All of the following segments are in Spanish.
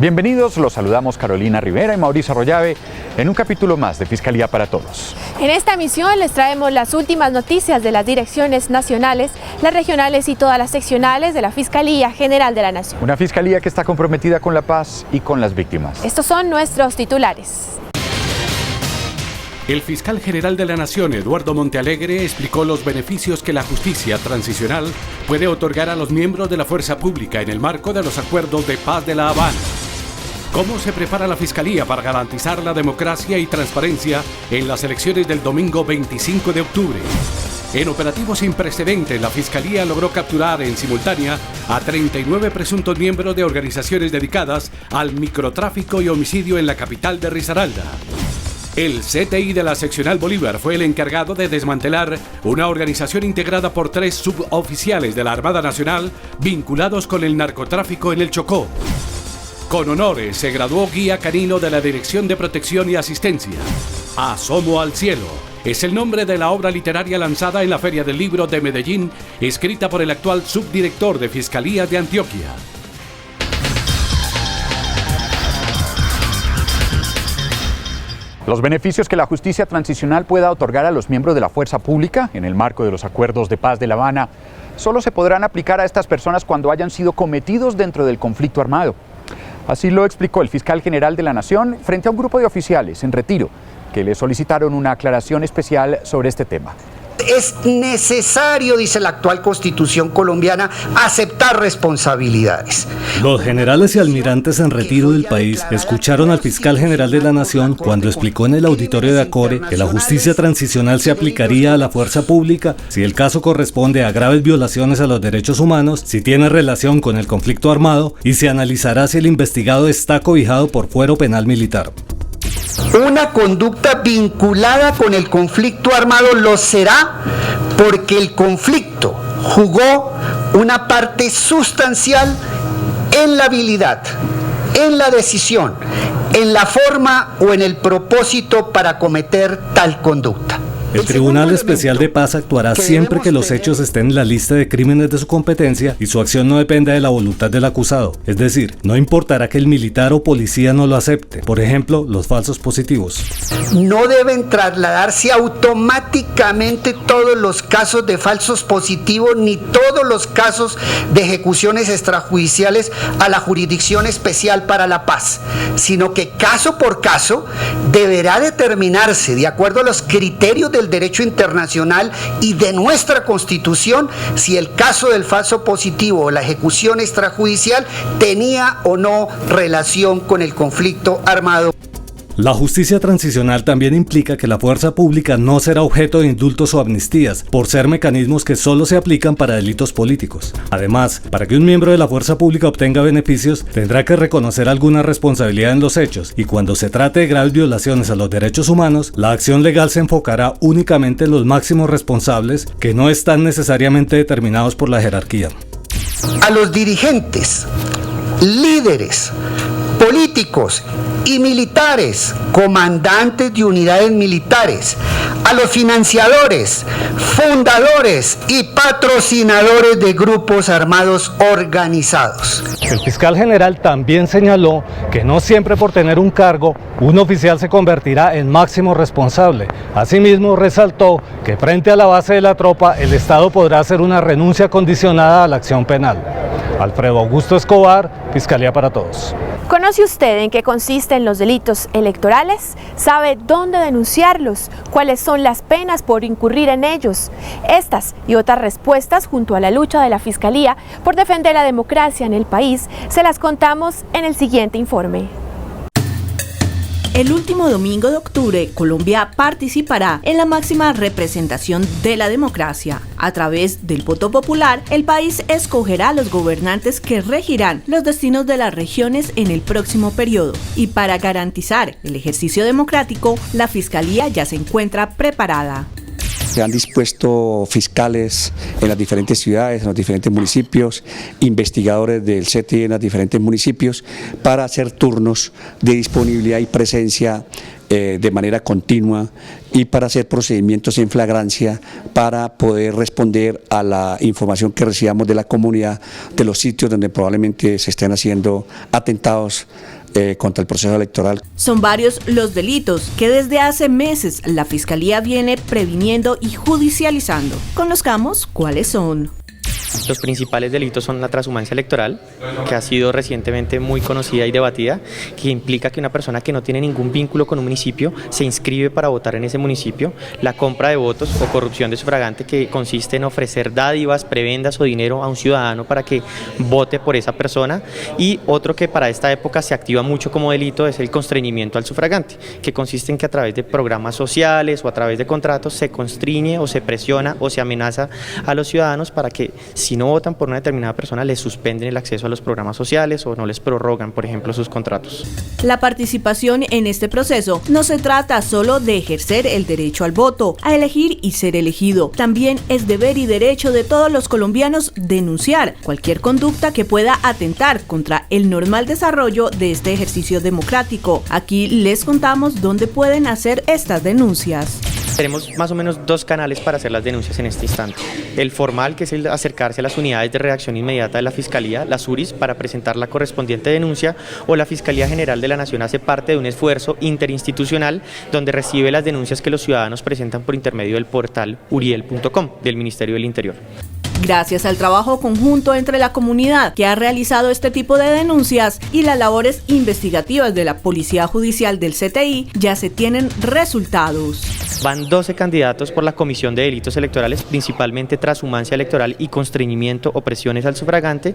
Bienvenidos, los saludamos Carolina Rivera y Mauricio Arroyave en un capítulo más de Fiscalía para Todos. En esta emisión les traemos las últimas noticias de las direcciones nacionales, las regionales y todas las seccionales de la Fiscalía General de la Nación. Una fiscalía que está comprometida con la paz y con las víctimas. Estos son nuestros titulares. El fiscal general de la Nación, Eduardo Montealegre, explicó los beneficios que la justicia transicional puede otorgar a los miembros de la fuerza pública en el marco de los acuerdos de paz de La Habana. ¿Cómo se prepara la Fiscalía para garantizar la democracia y transparencia en las elecciones del domingo 25 de octubre? En operativos sin precedentes, la Fiscalía logró capturar en simultánea a 39 presuntos miembros de organizaciones dedicadas al microtráfico y homicidio en la capital de Risaralda. El CTI de la Seccional Bolívar fue el encargado de desmantelar una organización integrada por 3 suboficiales de la Armada Nacional vinculados con el narcotráfico en el Chocó. Con honores se graduó guía canino de la Dirección de Protección y Asistencia. Asomo al cielo es el nombre de la obra literaria lanzada en la Feria del Libro de Medellín, escrita por el actual subdirector de Fiscalía de Antioquia. Los beneficios que la justicia transicional pueda otorgar a los miembros de la fuerza pública en el marco de los acuerdos de paz de La Habana solo se podrán aplicar a estas personas cuando hayan sido cometidos dentro del conflicto armado. Así lo explicó el fiscal general de la Nación frente a un grupo de oficiales en retiro que le solicitaron una aclaración especial sobre este tema. Es necesario, dice la actual Constitución colombiana, aceptar responsabilidades. Los generales y almirantes en retiro del país escucharon al fiscal general de la Nación cuando explicó en el auditorio de Acore que la justicia transicional se aplicaría a la fuerza pública si el caso corresponde a graves violaciones a los derechos humanos, si tiene relación con el conflicto armado y se analizará si el investigado está cobijado por fuero penal militar. Una conducta vinculada con el conflicto armado lo será porque el conflicto jugó una parte sustancial en la habilidad, en la decisión, en la forma o en el propósito para cometer tal conducta. El Tribunal Especial de Paz actuará siempre que los hechos estén en la lista de crímenes de su competencia y su acción no dependa de la voluntad del acusado. Es decir, no importará que el militar o policía no lo acepte. Por ejemplo, los falsos positivos. No deben trasladarse automáticamente todos los casos de falsos positivos ni todos los casos de ejecuciones extrajudiciales a la Jurisdicción Especial para la Paz, sino que caso por caso deberá determinarse de acuerdo a los criterios del derecho internacional y de nuestra Constitución si el caso del falso positivo o la ejecución extrajudicial tenía o no relación con el conflicto armado. La justicia transicional también implica que la fuerza pública no será objeto de indultos o amnistías, por ser mecanismos que solo se aplican para delitos políticos. Además, para que un miembro de la fuerza pública obtenga beneficios, tendrá que reconocer alguna responsabilidad en los hechos, y cuando se trate de graves violaciones a los derechos humanos, la acción legal se enfocará únicamente en los máximos responsables, que no están necesariamente determinados por la jerarquía. A los dirigentes, líderes, políticos y militares, comandantes de unidades militares, a los financiadores, fundadores y patrocinadores de grupos armados organizados. El fiscal general también señaló que no siempre por tener un cargo, un oficial se convertirá en máximo responsable. Asimismo, resaltó que frente a la base de la tropa, el Estado podrá hacer una renuncia condicionada a la acción penal. Alfredo Augusto Escobar, Fiscalía para Todos. ¿Conoce usted en qué consisten los delitos electorales? ¿Sabe dónde denunciarlos? ¿Cuáles son las penas por incurrir en ellos? Estas y otras respuestas junto a la lucha de la Fiscalía por defender la democracia en el país se las contamos en el siguiente informe. El último domingo de octubre, Colombia participará en la máxima representación de la democracia. A través del voto popular, el país escogerá a los gobernantes que regirán los destinos de las regiones en el próximo periodo. Y para garantizar el ejercicio democrático, la Fiscalía ya se encuentra preparada. Se han dispuesto fiscales en las diferentes ciudades, en los diferentes municipios, investigadores del CTI en los diferentes municipios para hacer turnos de disponibilidad y presencia de manera continua y para hacer procedimientos en flagrancia para poder responder a la información que recibamos de la comunidad de los sitios donde probablemente se estén haciendo atentados contra el proceso electoral. Son varios los delitos que desde hace meses la Fiscalía viene previniendo y judicializando. Conozcamos cuáles son. Los principales delitos son la transhumancia electoral, que ha sido recientemente muy conocida y debatida, que implica que una persona que no tiene ningún vínculo con un municipio se inscribe para votar en ese municipio, la compra de votos o corrupción de sufragante, que consiste en ofrecer dádivas, prebendas o dinero a un ciudadano para que vote por esa persona, y otro que para esta época se activa mucho como delito es el constreñimiento al sufragante, que consiste en que a través de programas sociales o a través de contratos se constriñe o se presiona o se amenaza a los ciudadanos para que si no votan por una determinada persona les suspenden el acceso a los programas sociales o no les prorrogan, por ejemplo, sus contratos. La participación en este proceso no se trata solo de ejercer el derecho al voto, a elegir y ser elegido. También es deber y derecho de todos los colombianos denunciar cualquier conducta que pueda atentar contra el normal desarrollo de este ejercicio democrático. Aquí les contamos dónde pueden hacer estas denuncias. Tenemos más o menos 2 canales para hacer las denuncias en este instante. El formal, que es el acercarse a las unidades de reacción inmediata de la Fiscalía, las URIs, para presentar la correspondiente denuncia, o la Fiscalía General de la Nación hace parte de un esfuerzo interinstitucional donde recibe las denuncias que los ciudadanos presentan por intermedio del portal uriel.com del Ministerio del Interior. Gracias al trabajo conjunto entre la comunidad que ha realizado este tipo de denuncias y las labores investigativas de la Policía Judicial del CTI, ya se tienen resultados. Van 12 candidatos por la Comisión de Delitos Electorales, principalmente transhumancia electoral y constreñimiento o presiones al sufragante.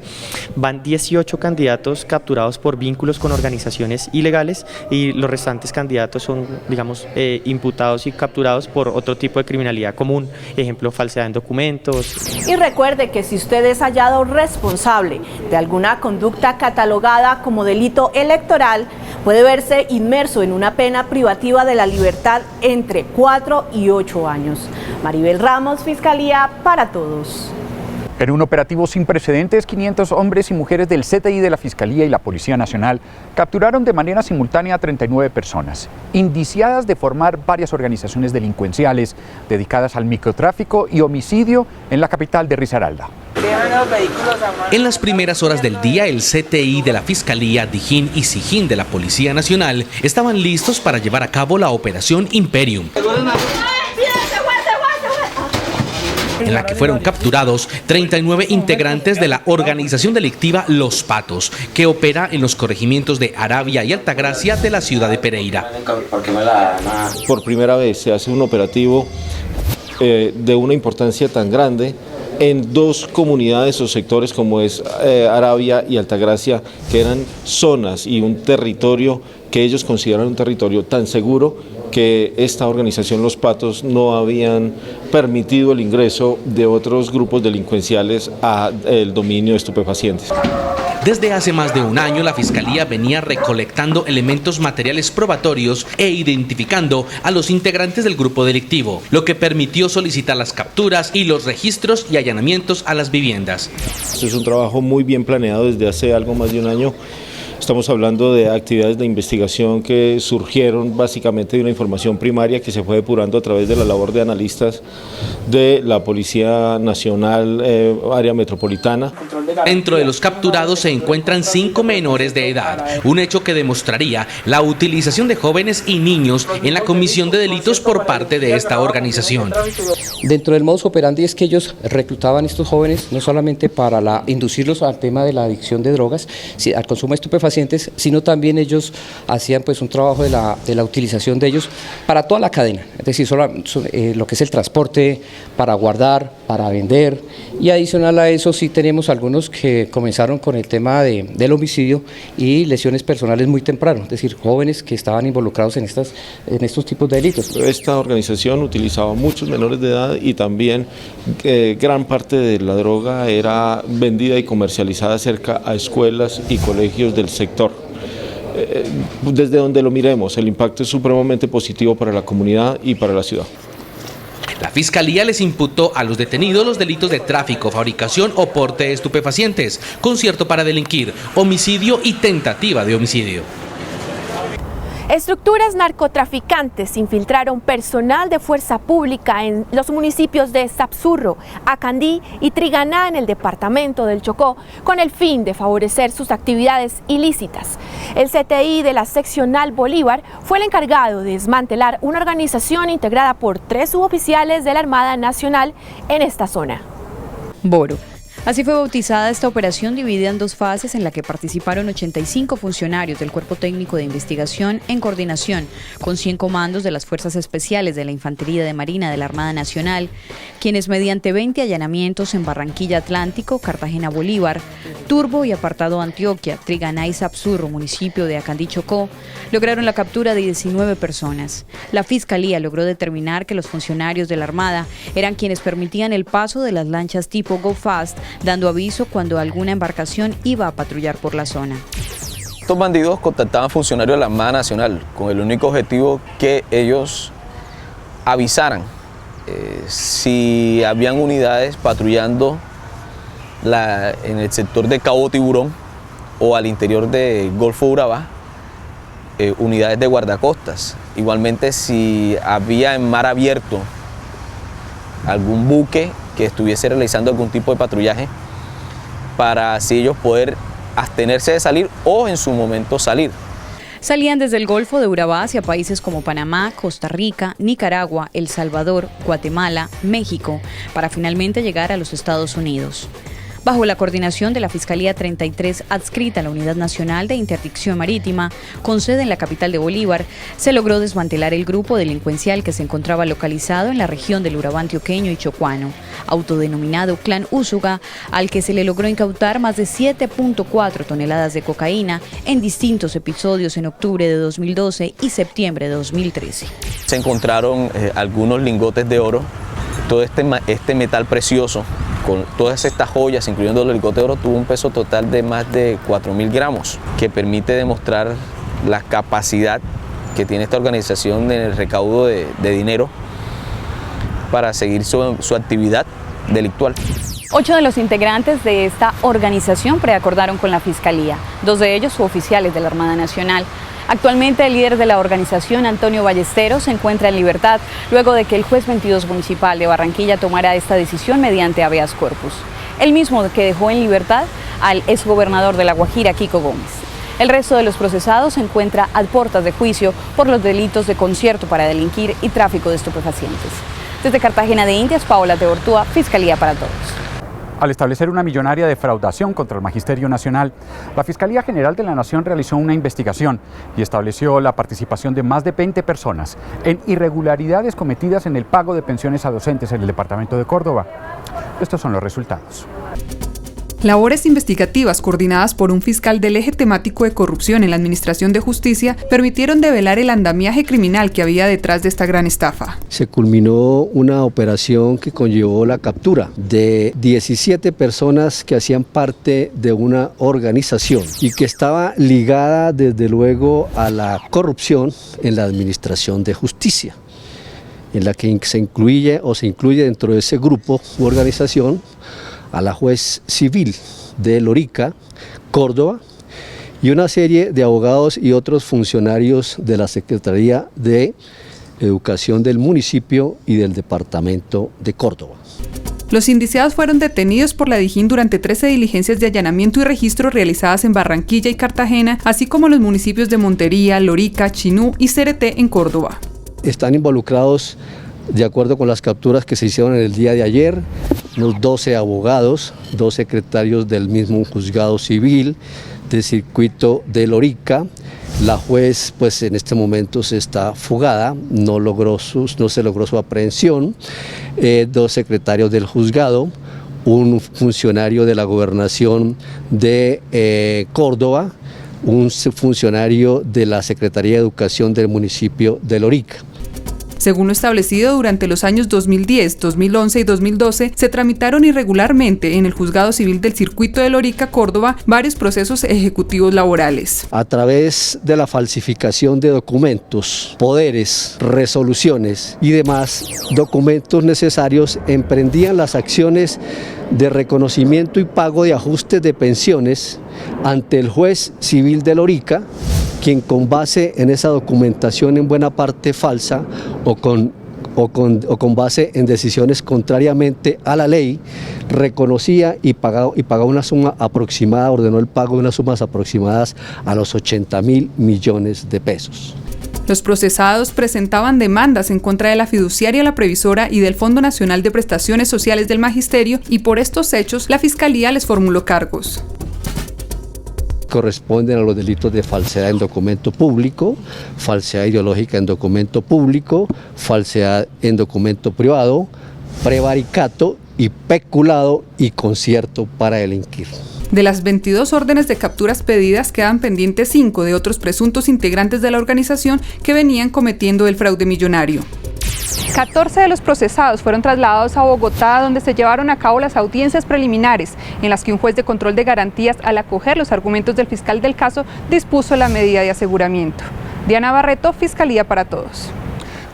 Van 18 candidatos capturados por vínculos con organizaciones ilegales y los restantes candidatos son, digamos, imputados y capturados por otro tipo de criminalidad común, ejemplo, falsedad en documentos. Y recuerde que si usted es hallado responsable de alguna conducta catalogada como delito electoral, puede verse inmerso en una pena privativa de la libertad entre 4 y 8 años. Maribel Ramos, Fiscalía para Todos. En un operativo sin precedentes, 500 hombres y mujeres del CTI de la Fiscalía y la Policía Nacional capturaron de manera simultánea a 39 personas, indiciadas de formar varias organizaciones delincuenciales dedicadas al microtráfico y homicidio en la capital de Risaralda. En las primeras horas del día, el CTI de la Fiscalía, Dijín y Sijín de la Policía Nacional estaban listos para llevar a cabo la Operación Imperium, en la que fueron capturados 39 integrantes de la organización delictiva Los Patos, que opera en los corregimientos de Arabia y Altagracia de la ciudad de Pereira. Por primera vez se hace un operativo de una importancia tan grande en 2 comunidades o sectores como es Arabia y Altagracia, que eran zonas y un territorio que ellos consideran un territorio tan seguro que esta organización Los Patos no habían permitido el ingreso de otros grupos delincuenciales al dominio de estupefacientes. Desde hace más de un año, la Fiscalía venía recolectando elementos materiales probatorios e identificando a los integrantes del grupo delictivo, lo que permitió solicitar las capturas y los registros y allanamientos a las viviendas. Esto es un trabajo muy bien planeado desde hace algo más de un año. Estamos hablando de actividades de investigación que surgieron básicamente de una información primaria que se fue depurando a través de la labor de analistas de la Policía Nacional, área metropolitana. Dentro de los capturados se encuentran 5 menores de edad, un hecho que demostraría la utilización de jóvenes y niños en la comisión de delitos por parte de esta organización. Dentro del modus operandi es que ellos reclutaban a estos jóvenes no solamente para inducirlos al tema de la adicción de drogas, al consumo de estupefacientes, sino también ellos hacían pues un trabajo de la utilización de ellos para toda la cadena, es decir, lo que es el transporte, para guardar, para vender, y adicional a eso sí tenemos algunos que comenzaron con el tema del homicidio y lesiones personales muy temprano, es decir, jóvenes que estaban involucrados en estos tipos de delitos. Esta organización utilizaba muchos menores de edad y también gran parte de la droga era vendida y comercializada cerca a escuelas y colegios del sector. Desde donde lo miremos, el impacto es supremamente positivo para la comunidad y para la ciudad. La Fiscalía les imputó a los detenidos los delitos de tráfico, fabricación o porte de estupefacientes, concierto para delinquir, homicidio y tentativa de homicidio. Estructuras narcotraficantes infiltraron personal de fuerza pública en los municipios de Sapsurro, Acandí y Triganá en el departamento del Chocó con el fin de favorecer sus actividades ilícitas. El CTI de la seccional Bolívar fue el encargado de desmantelar una organización integrada por 3 suboficiales de la Armada Nacional en esta zona. Boro. Así fue bautizada esta operación dividida en 2 fases en la que participaron 85 funcionarios del Cuerpo Técnico de Investigación en coordinación con 100 comandos de las Fuerzas Especiales de la Infantería de Marina de la Armada Nacional, quienes mediante 20 allanamientos en Barranquilla Atlántico, Cartagena Bolívar, Turbo y Apartado Antioquia, Triganá y Sapsurro, municipio de Acandí Chocó, lograron la captura de 19 personas. La Fiscalía logró determinar que los funcionarios de la Armada eran quienes permitían el paso de las lanchas tipo Go Fast, dando aviso cuando alguna embarcación iba a patrullar por la zona. Estos bandidos contactaban funcionarios de la Armada Nacional con el único objetivo que ellos avisaran si habían unidades patrullando en el sector de Cabo Tiburón o al interior del Golfo Urabá, unidades de guardacostas. Igualmente si había en mar abierto algún buque que estuviese realizando algún tipo de patrullaje para así ellos poder abstenerse de salir o en su momento salir. Salían desde el Golfo de Urabá hacia países como Panamá, Costa Rica, Nicaragua, El Salvador, Guatemala, México, para finalmente llegar a los Estados Unidos. Bajo la coordinación de la Fiscalía 33 adscrita a la Unidad Nacional de Interdicción Marítima, con sede en la capital de Bolívar, se logró desmantelar el grupo delincuencial que se encontraba localizado en la región del Urabá antioqueño y chocuano, autodenominado Clan Úsuga, al que se le logró incautar más de 7.4 toneladas de cocaína en distintos episodios en octubre de 2012 y septiembre de 2013. Se encontraron algunos lingotes de oro, todo este metal precioso, con todas estas joyas, incluyendo los lingotes de oro, tuvo un peso total de más de 4.000 gramos, que permite demostrar la capacidad que tiene esta organización en el recaudo de dinero para seguir su actividad delictual. 8 de los integrantes de esta organización preacordaron con la Fiscalía, 2 de ellos suboficiales de la Armada Nacional. Actualmente el líder de la organización, Antonio Ballesteros, se encuentra en libertad luego de que el juez 22 municipal de Barranquilla tomara esta decisión mediante habeas corpus. El mismo que dejó en libertad al exgobernador de La Guajira, Kiko Gómez. El resto de los procesados se encuentra a puertas de juicio por los delitos de concierto para delinquir y tráfico de estupefacientes. Desde Cartagena de Indias, Paola Teortúa, Fiscalía para Todos. Al establecer una millonaria defraudación contra el Magisterio Nacional, la Fiscalía General de la Nación realizó una investigación y estableció la participación de más de 20 personas en irregularidades cometidas en el pago de pensiones a docentes en el departamento de Córdoba. Estos son los resultados. Labores investigativas coordinadas por un fiscal del eje temático de corrupción en la Administración de Justicia permitieron develar el andamiaje criminal que había detrás de esta gran estafa. Se culminó una operación que conllevó la captura de 17 personas que hacían parte de una organización y que estaba ligada desde luego a la corrupción en la Administración de Justicia, en la que se incluye dentro de ese grupo u organización a la juez civil de Lorica, Córdoba, y una serie de abogados y otros funcionarios de la Secretaría de Educación del municipio y del departamento de Córdoba. Los indiciados fueron detenidos por la DIJÍN durante 13 diligencias de allanamiento y registro realizadas en Barranquilla y Cartagena, así como en los municipios de Montería, Lorica, Chinú y Cereté en Córdoba. Están involucrados, de acuerdo con las capturas que se hicieron en el día de ayer, unos 12 abogados, 2 secretarios del mismo juzgado civil del circuito de Lorica. La juez pues en este momento se está fugada, no se logró su aprehensión. 2 secretarios del juzgado, un funcionario de la gobernación de Córdoba, un funcionario de la Secretaría de Educación del municipio de Lorica. Según lo establecido, durante los años 2010, 2011 y 2012 se tramitaron irregularmente en el Juzgado Civil del Circuito de Lorica, Córdoba, varios procesos ejecutivos laborales. A través de la falsificación de documentos, poderes, resoluciones y demás documentos necesarios, emprendían las acciones de reconocimiento y pago de ajustes de pensiones ante el juez civil de Lorica, quien con base en esa documentación en buena parte falsa o con base en decisiones contrariamente a la ley, reconocía y pagaba una suma aproximada, ordenó el pago de unas sumas aproximadas a los 80.000 millones de pesos. Los procesados presentaban demandas en contra de la fiduciaria La Previsora y del Fondo Nacional de Prestaciones Sociales del Magisterio, y por estos hechos la Fiscalía les formuló cargos. Corresponden a los delitos de falsedad en documento público, falsedad ideológica en documento público, falsedad en documento privado, prevaricato y peculado y concierto para delinquir. De las 22 órdenes de capturas pedidas, quedan pendientes 5 de otros presuntos integrantes de la organización que venían cometiendo el fraude millonario. 14 de los procesados fueron trasladados a Bogotá, donde se llevaron a cabo las audiencias preliminares, en las que un juez de control de garantías, al acoger los argumentos del fiscal del caso, dispuso la medida de aseguramiento. Diana Barreto, Fiscalía para Todos.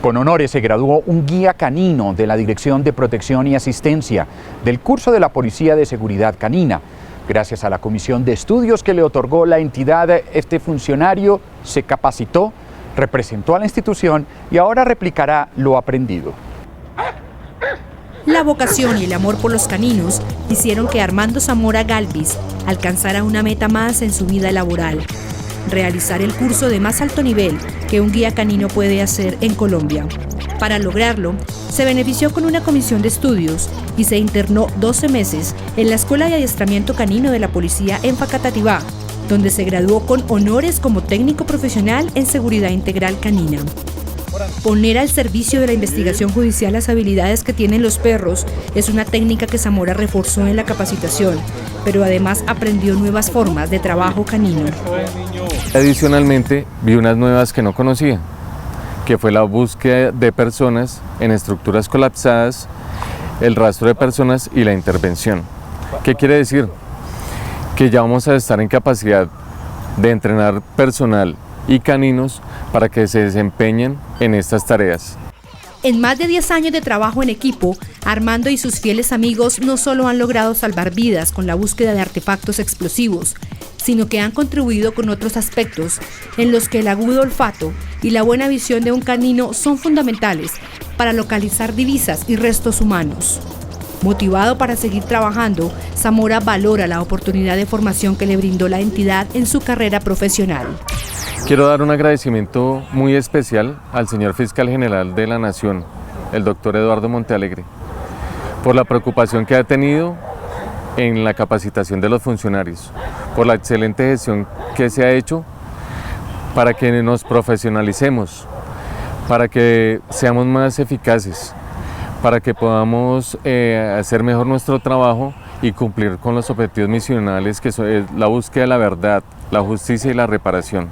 Con honores se graduó un guía canino de la Dirección de Protección y Asistencia del curso de la Policía de Seguridad Canina. Gracias a la comisión de estudios que le otorgó la entidad, este funcionario se capacitó, representó a la institución y ahora replicará lo aprendido. La vocación y el amor por los caninos hicieron que Armando Zamora Galvis alcanzara una meta más en su vida laboral: realizar el curso de más alto nivel que un guía canino puede hacer en Colombia. Para lograrlo, se benefició con una comisión de estudios y se internó 12 meses en la Escuela de Adiestramiento Canino de la Policía en Facatativá, donde se graduó con honores como técnico profesional en seguridad integral canina. Poner al servicio de la investigación judicial las habilidades que tienen los perros es una técnica que Zamora reforzó en la capacitación, pero además aprendió nuevas formas de trabajo canino. Adicionalmente, vi unas nuevas que no conocía, que fue la búsqueda de personas en estructuras colapsadas, el rastro de personas y la intervención. ¿Qué quiere decir? Que ya vamos a estar en capacidad de entrenar personal y caninos para que se desempeñen en estas tareas. En más de 10 años de trabajo en equipo, Armando y sus fieles amigos no solo han logrado salvar vidas con la búsqueda de artefactos explosivos, sino que han contribuido con otros aspectos en los que el agudo olfato y la buena visión de un canino son fundamentales para localizar divisas y restos humanos. Motivado para seguir trabajando, Zamora valora la oportunidad de formación que le brindó la entidad en su carrera profesional. Quiero dar un agradecimiento muy especial al señor Fiscal General de la Nación, el doctor Eduardo Montealegre, por la preocupación que ha tenido en la capacitación de los funcionarios, por la excelente gestión que se ha hecho para que nos profesionalicemos, para que seamos más eficaces, para que podamos hacer mejor nuestro trabajo y cumplir con los objetivos misionales, que son la búsqueda de la verdad, la justicia y la reparación.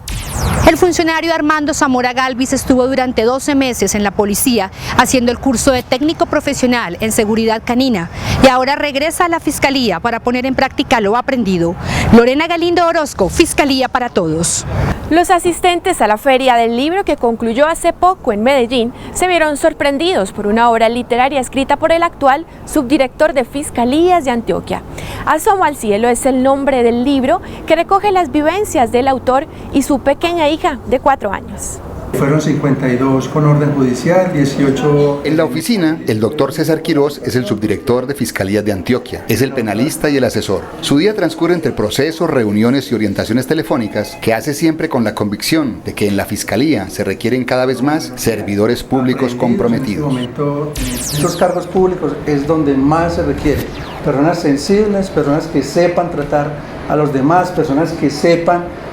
El funcionario Armando Zamora Galvis estuvo durante 12 meses en la policía haciendo el curso de técnico profesional en seguridad canina y ahora regresa a la Fiscalía para poner en práctica lo aprendido. Lorena Galindo Orozco, Fiscalía para Todos. Los asistentes a la Feria del Libro, que concluyó hace poco en Medellín, se vieron sorprendidos por una obra literaria escrita por el actual subdirector de Fiscalías de Antioquia. Asomo al cielo es el nombre del libro, que recoge las vivencias del autor y su pequeña hija de 4 años. Fueron 52 con orden judicial, 18... En la oficina, el doctor César Quirós es el subdirector de Fiscalías de Antioquia. Es el penalista y el asesor. Su día transcurre entre procesos, reuniones y orientaciones telefónicas que hace siempre con la convicción de que en la Fiscalía se requieren cada vez más servidores públicos comprometidos. En este momento, estos cargos públicos es donde más se requiere. Personas sensibles, personas que sepan tratar a los demás, personas que sepan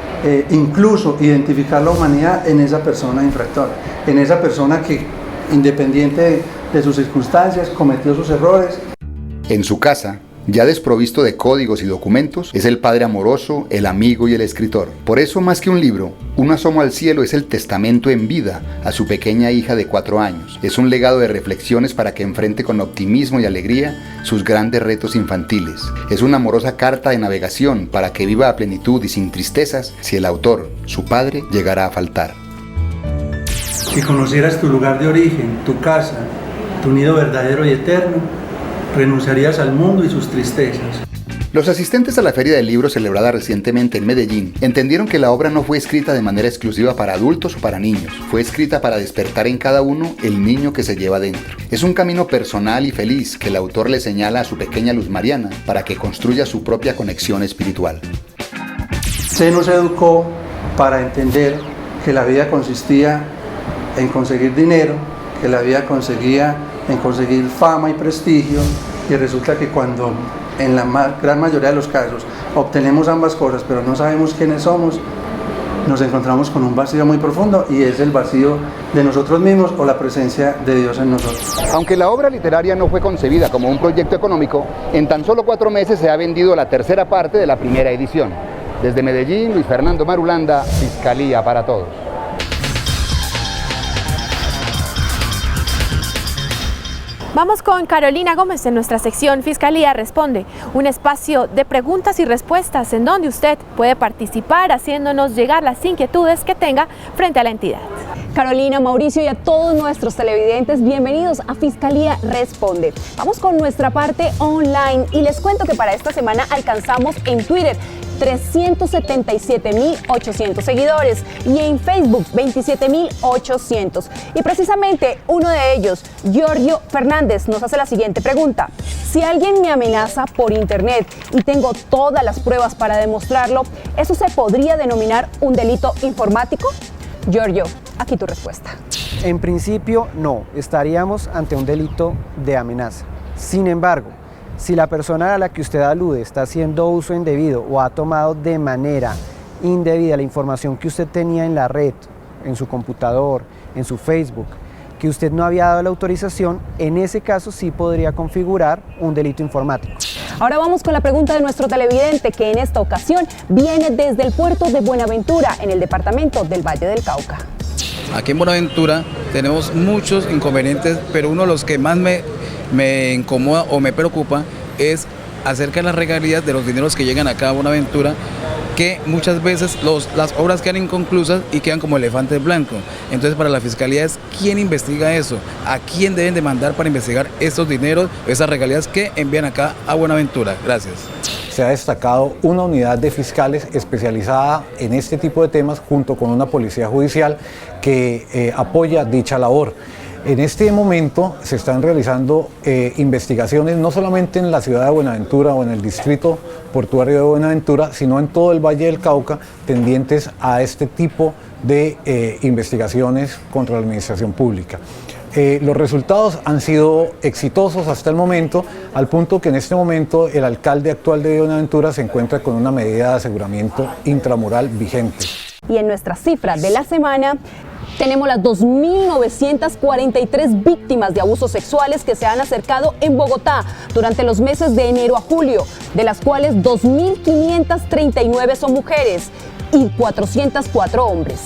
incluso identificar la humanidad en esa persona infractora, en esa persona que, independiente de sus circunstancias, cometió sus errores. En su casa, ya desprovisto de códigos y documentos, es el padre amoroso, el amigo y el escritor. Por eso, más que un libro, Un asomo al cielo es el testamento en vida a su pequeña hija de 4 años. Es un legado de reflexiones para que enfrente con optimismo y alegría sus grandes retos infantiles. Es una amorosa carta de navegación para que viva a plenitud y sin tristezas si el autor, su padre, llegara a faltar. Si conocieras tu lugar de origen, tu casa, tu nido verdadero y eterno, renunciarías al mundo y sus tristezas. Los asistentes a la Feria del Libro celebrada recientemente en Medellín entendieron que la obra no fue escrita de manera exclusiva para adultos o para niños, fue escrita para despertar en cada uno el niño que se lleva dentro. Es un camino personal y feliz que el autor le señala a su pequeña Luz Mariana para que construya su propia conexión espiritual. Se nos educó para entender que la vida consistía en conseguir dinero, que la vida consistía en conseguir fama y prestigio, y resulta que cuando en la gran mayoría de los casos obtenemos ambas cosas pero no sabemos quiénes somos, nos encontramos con un vacío muy profundo, y es el vacío de nosotros mismos o la presencia de Dios en nosotros. Aunque la obra literaria no fue concebida como un proyecto económico, en tan solo 4 meses se ha vendido la tercera parte de la primera edición. Desde Medellín, Luis Fernando Marulanda, Fiscalía para Todos. Vamos con Carolina Gómez en nuestra sección Fiscalía Responde, un espacio de preguntas y respuestas en donde usted puede participar haciéndonos llegar las inquietudes que tenga frente a la entidad. Carolina, Mauricio y a todos nuestros televidentes, bienvenidos a Fiscalía Responde. Vamos con nuestra parte online y les cuento que para esta semana alcanzamos en Twitter 377.800 seguidores y en Facebook 27.800. Y precisamente uno de ellos, Giorgio Fernández, nos hace la siguiente pregunta. Si alguien me amenaza por internet y tengo todas las pruebas para demostrarlo, ¿eso se podría denominar un delito informático? Giorgio, aquí tu respuesta. En principio no, estaríamos ante un delito de amenaza. Sin embargo, si la persona a la que usted alude está haciendo uso indebido o ha tomado de manera indebida la información que usted tenía en la red, en su computador, en su Facebook, que usted no había dado la autorización, en ese caso sí podría configurar un delito informático. Ahora vamos con la pregunta de nuestro televidente, que en esta ocasión viene desde el puerto de Buenaventura, en el departamento del Valle del Cauca. Aquí en Buenaventura tenemos muchos inconvenientes, pero uno de los que más me incomoda o me preocupa es acerca de las regalías de los dineros que llegan acá a Buenaventura, que muchas veces las obras quedan inconclusas y quedan como elefantes blancos. Entonces, para la Fiscalía es quién investiga eso, a quién deben de mandar para investigar estos dineros, esas regalías que envían acá a Buenaventura. Gracias. Se ha destacado una unidad de fiscales especializada en este tipo de temas junto con una policía judicial que apoya dicha labor. En este momento se están realizando investigaciones no solamente en la ciudad de Buenaventura o en el distrito portuario de Buenaventura, sino en todo el Valle del Cauca, tendientes a este tipo de investigaciones contra la administración pública. Los resultados han sido exitosos hasta el momento, al punto que en este momento el alcalde actual de Buenaventura se encuentra con una medida de aseguramiento intramural vigente. Y en nuestra cifra de la semana, tenemos las 2.943 víctimas de abusos sexuales que se han acercado en Bogotá durante los meses de enero a julio, de las cuales 2.539 son mujeres y 404 hombres.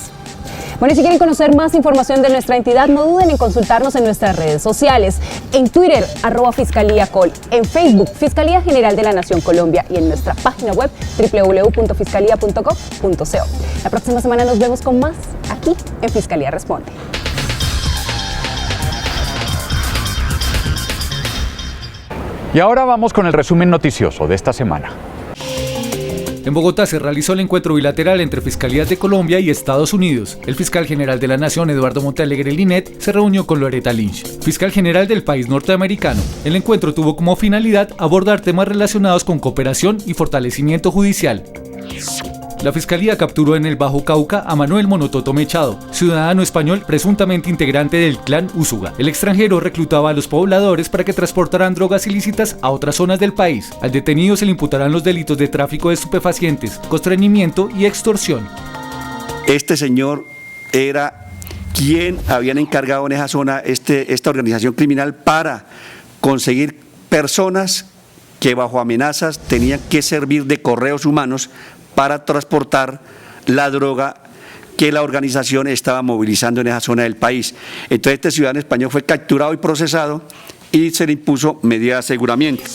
Bueno, y si quieren conocer más información de nuestra entidad, no duden en consultarnos en nuestras redes sociales, en Twitter, @FiscalíaCol, en Facebook, Fiscalía General de la Nación Colombia, y en nuestra página web, www.fiscalia.gov.co. La próxima semana nos vemos con más, aquí en Fiscalía Responde. Y ahora vamos con el resumen noticioso de esta semana. En Bogotá se realizó el encuentro bilateral entre Fiscalías de Colombia y Estados Unidos. El fiscal general de la Nación, Eduardo Montealegre Linet, se reunió con Loretta Lynch, fiscal general del país norteamericano. El encuentro tuvo como finalidad abordar temas relacionados con cooperación y fortalecimiento judicial. La Fiscalía capturó en el Bajo Cauca a Manuel Monototo Mechado, ciudadano español presuntamente integrante del clan Úsuga. El extranjero reclutaba a los pobladores para que transportaran drogas ilícitas a otras zonas del país. Al detenido se le imputarán los delitos de tráfico de estupefacientes, constreñimiento y extorsión. Este señor era quien habían encargado en esa zona esta organización criminal para conseguir personas que bajo amenazas tenían que servir de correos humanos para transportar la droga que la organización estaba movilizando en esa zona del país. Entonces este ciudadano español fue capturado y procesado y se le impuso medida de aseguramiento.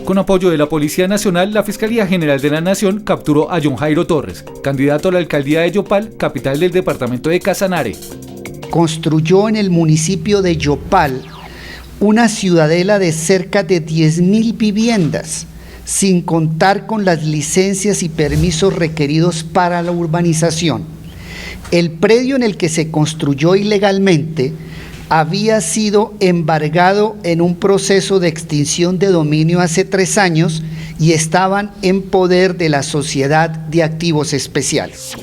Con apoyo de la Policía Nacional, la Fiscalía General de la Nación capturó a John Jairo Torres, candidato a la alcaldía de Yopal, capital del departamento de Casanare. Construyó en el municipio de Yopal una ciudadela de cerca de 10.000 viviendas, sin contar con las licencias y permisos requeridos para la urbanización. El predio en el que se construyó ilegalmente había sido embargado en un proceso de extinción de dominio hace 3 años y estaban en poder de la Sociedad de Activos Especiales.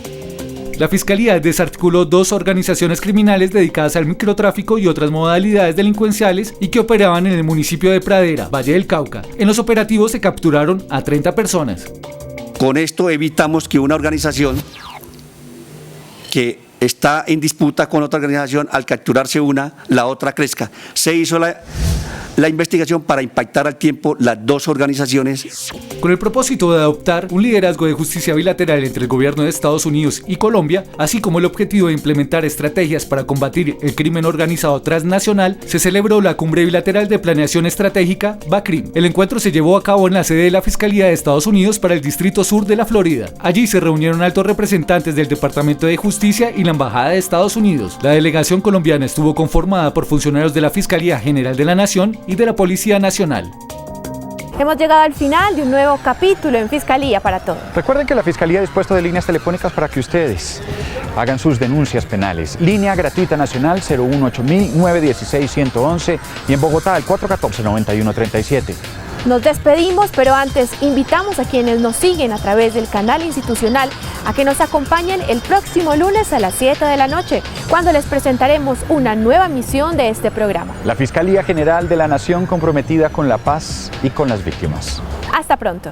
La Fiscalía desarticuló 2 organizaciones criminales dedicadas al microtráfico y otras modalidades delincuenciales y que operaban en el municipio de Pradera, Valle del Cauca. En los operativos se capturaron a 30 personas. Con esto evitamos que una organización que está en disputa con otra organización, al capturarse una, la otra crezca. Se hizo la investigación para impactar al tiempo las 2 organizaciones. Con el propósito de adoptar un liderazgo de justicia bilateral entre el gobierno de Estados Unidos y Colombia, así como el objetivo de implementar estrategias para combatir el crimen organizado transnacional, se celebró la Cumbre Bilateral de Planeación Estratégica, BACRIM. El encuentro se llevó a cabo en la sede de la Fiscalía de Estados Unidos para el Distrito Sur de la Florida. Allí se reunieron altos representantes del Departamento de Justicia y la Embajada de Estados Unidos. La delegación colombiana estuvo conformada por funcionarios de la Fiscalía General de la Nación y de la Policía Nacional. Hemos llegado al final de un nuevo capítulo en Fiscalía para Todos. Recuerden que la Fiscalía ha dispuesto de líneas telefónicas para que ustedes hagan sus denuncias penales. Línea gratuita nacional 018-916-111 y en Bogotá al 414-9137. Nos despedimos, pero antes invitamos a quienes nos siguen a través del canal institucional a que nos acompañen el próximo lunes a las 7 de la noche, cuando les presentaremos una nueva emisión de este programa. La Fiscalía General de la Nación comprometida con la paz y con las víctimas. Hasta pronto.